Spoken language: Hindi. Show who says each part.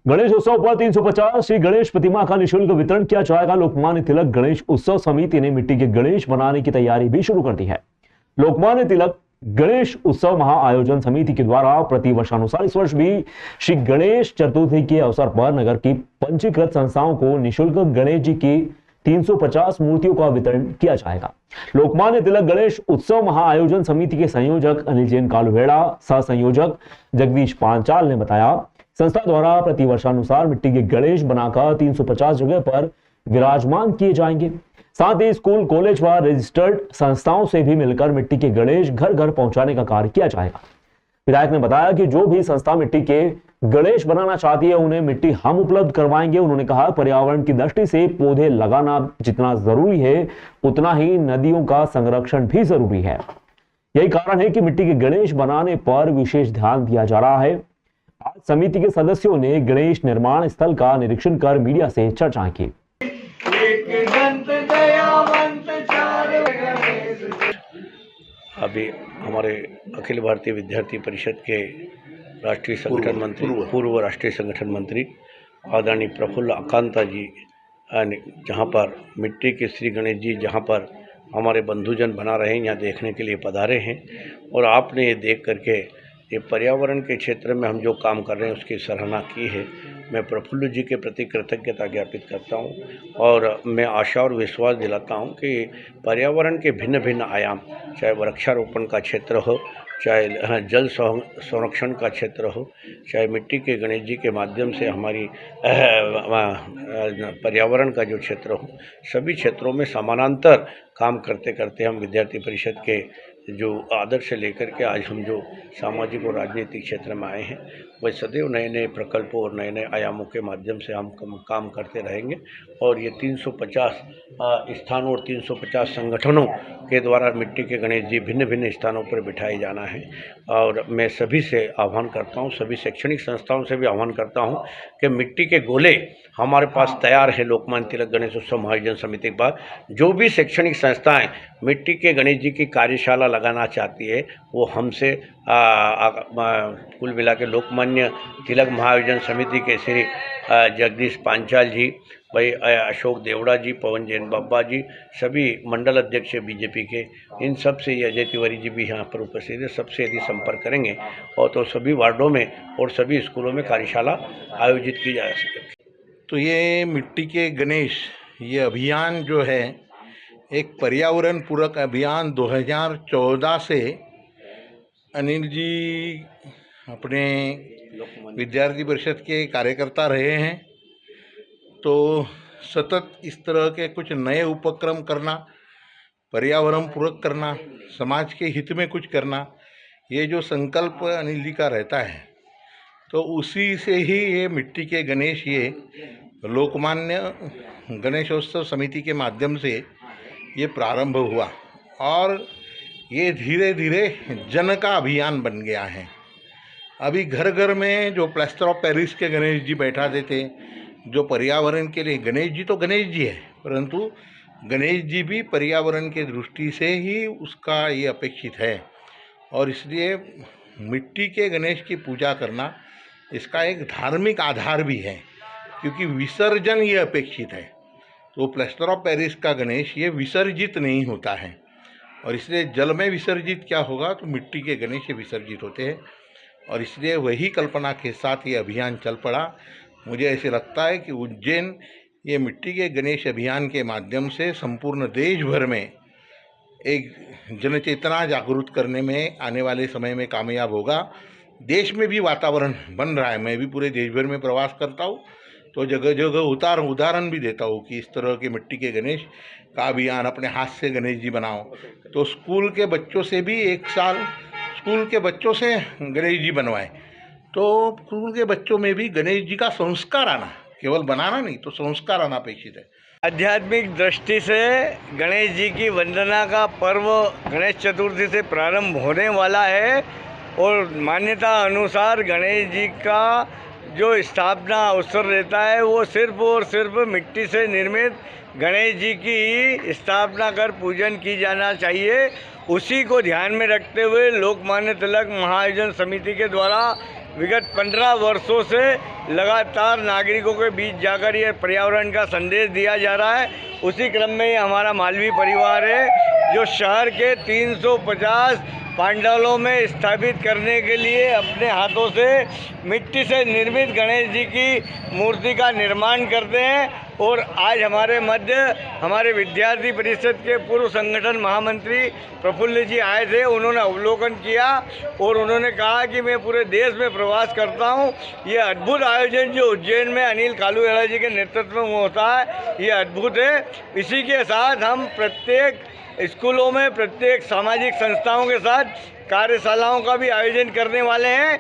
Speaker 1: गणेश उत्सव पर 350 श्री गणेश प्रतिमा का निःशुल्क वितरण किया जाएगा। लोकमान्य तिलक गणेश उत्सव समिति ने मिट्टी के गणेश बनाने की तैयारी भी शुरू कर दी है। लोकमान्य तिलक गणेश उत्सव महाआयोजन समिति के द्वारा प्रति वर्षानुसार इस वर्ष भी श्री गणेश चतुर्थी के अवसर पर नगर की पंजीकृत संस्थाओं को निःशुल्क गणेश जी की 350 मूर्तियों का वितरण किया जाएगा। लोकमान्य तिलक गणेश उत्सव महाआयोजन समिति के संयोजक अनिल जैन कालुवेड़ा, सह संयोजक जगदीश पांचाल ने बताया, संस्था द्वारा प्रति वर्षानुसार मिट्टी के गणेश बनाकर 350 जगह पर विराजमान किए जाएंगे। साथ ही स्कूल, कॉलेज व रजिस्टर्ड संस्थाओं से भी मिलकर मिट्टी के गणेश घर घर पहुंचाने का कार्य किया जाएगा। विधायक ने बताया कि जो भी संस्था मिट्टी के गणेश बनाना चाहती है उन्हें मिट्टी हम उपलब्ध करवाएंगे। उन्होंने कहा, पर्यावरण की दृष्टि से पौधे लगाना जितना जरूरी है उतना ही नदियों का संरक्षण भी जरूरी है। यही कारण है कि मिट्टी के गणेश बनाने पर विशेष ध्यान दिया जा रहा है। आज समिति के सदस्यों ने गणेश निर्माण स्थल का निरीक्षण कर मीडिया से चर्चा की।
Speaker 2: अभी हमारे अखिल भारतीय विद्यार्थी परिषद के राष्ट्रीय संगठन मंत्री, पूर्व राष्ट्रीय संगठन मंत्री आदरणीय प्रफुल्ल अकांता जी जहाँ पर मिट्टी के श्री गणेश जी जहाँ पर हमारे बंधुजन बना रहे हैं, यहाँ देखने के लिए पधारे हैं। और आपने ये देख करके ये पर्यावरण के क्षेत्र में हम जो काम कर रहे हैं उसकी सराहना की है। मैं प्रफुल्ल जी के प्रति कृतज्ञता ज्ञापित करता हूँ और मैं आशा और विश्वास दिलाता हूँ कि पर्यावरण के भिन्न भिन्न आयाम, चाहे वृक्षारोपण का क्षेत्र हो, चाहे जल संरक्षण का क्षेत्र हो, चाहे मिट्टी के गणेश जी के माध्यम से हमारी पर्यावरण का जो क्षेत्र हो, सभी क्षेत्रों में समानांतर काम करते करते हम विद्यार्थी परिषद के जो आदर्श लेकर के आज हम जो सामाजिक और राजनीतिक क्षेत्र में आए हैं, वह सदैव नए नए प्रकल्पों और नए नए आयामों के माध्यम से हम काम करते रहेंगे। और ये 350 स्थानों और 350 संगठनों के द्वारा मिट्टी के गणेश जी भिन्न भिन्न स्थानों पर बिठाए जाना है। और मैं सभी से आह्वान करता हूँ, सभी शैक्षणिक संस्थाओं से भी आह्वान करता हूँ कि मिट्टी के गोले हमारे पास तैयार है। लोकमान्य तिलक गणेश उत्सव महाआयोजन समिति के बाद जो भी शैक्षणिक संस्थाएं मिट्टी के गणेश जी की कार्यशाला लगाना चाहती है वो हमसे कुल मिला के लोकमान्य तिलक महाआयोजन समिति के श्री जगदीश पांचाल जी, भाई अशोक देवड़ा जी, पवन जैन बाबा जी, सभी मंडल अध्यक्ष बीजेपी के, इन सब से ये अजय तिवारी जी भी यहाँ पर उपस्थित है, सबसे यदि संपर्क करेंगे और तो सभी वार्डों में और सभी स्कूलों में कार्यशाला आयोजित की जा सकेगी।
Speaker 3: तो ये मिट्टी के गणेश ये अभियान जो है एक पर्यावरण पूरक अभियान 2014 से अनिल जी अपने विद्यार्थी परिषद के कार्यकर्ता रहे हैं। तो सतत इस तरह के कुछ नए उपक्रम करना, पर्यावरण पूरक करना, समाज के हित में कुछ करना, ये जो संकल्प अनिल जी का रहता है, तो उसी से ही ये मिट्टी के गणेश ये लोकमान्य गणेशोत्सव समिति के माध्यम से ये प्रारंभ हुआ और ये धीरे धीरे जन का अभियान बन गया है। अभी घर घर में जो प्लास्टर ऑफ पेरिस के गणेश जी बैठा देते, जो पर्यावरण के लिए, गणेश जी तो गणेश जी है, परंतु गणेश जी भी पर्यावरण के दृष्टि से ही उसका ये अपेक्षित है। और इसलिए मिट्टी के गणेश की पूजा करना इसका एक धार्मिक आधार भी है, क्योंकि विसर्जन ये अपेक्षित है। तो प्लास्टर ऑफ पेरिस का गणेश ये विसर्जित नहीं होता है और इसलिए जल में विसर्जित क्या होगा, तो मिट्टी के गणेश ये विसर्जित होते हैं। और इसलिए वही कल्पना के साथ ये अभियान चल पड़ा। मुझे ऐसे लगता है कि उज्जैन ये मिट्टी के गणेश अभियान के माध्यम से संपूर्ण देश भर में एक जनचेतना जागरूक करने में आने वाले समय में कामयाब होगा। देश में भी वातावरण बन रहा है। मैं भी पूरे देश भर में प्रवास करता हूँ तो जगह जगह उदाहरण भी देता हूँ कि इस तरह के मिट्टी के गणेश का अभियान, अपने हाथ से गणेश जी बनाओ। तो स्कूल के बच्चों से भी एक साल स्कूल के बच्चों से गणेश जी बनवाए, तो स्कूल के बच्चों में भी गणेश जी का संस्कार आना, केवल बनाना नहीं तो संस्कार आना अपेक्षित है।
Speaker 4: आध्यात्मिक दृष्टि से गणेश जी की वंदना का पर्व गणेश चतुर्थी से प्रारंभ होने वाला है और मान्यता अनुसार गणेश जी का जो स्थापना अवसर रहता है वो सिर्फ और सिर्फ मिट्टी से निर्मित गणेश जी की स्थापना कर पूजन की जाना चाहिए। उसी को ध्यान में रखते हुए लोकमान्य तिलक महाआयोजन समिति के द्वारा विगत 15 वर्षों से लगातार नागरिकों के बीच जाकर ये पर्यावरण का संदेश दिया जा रहा है। उसी क्रम में ये हमारा मालवी परिवार है जो शहर के 350 पांडालों में स्थापित करने के लिए अपने हाथों से मिट्टी से निर्मित गणेश जी की मूर्ति का निर्माण करते हैं। और आज हमारे मध्य हमारे विद्यार्थी परिषद के पूर्व संगठन महामंत्री प्रफुल्ल जी आए थे। उन्होंने अवलोकन किया और उन्होंने कहा कि मैं पूरे देश में प्रवास करता हूं। ये अद्भुत आयोजन जो उज्जैन में अनिल कालूहेड़ा जी के नेतृत्व में होता है, ये अद्भुत है। इसी के साथ हम प्रत्येक स्कूलों में, प्रत्येक सामाजिक संस्थाओं के साथ कार्यशालाओं का भी आयोजन करने वाले हैं।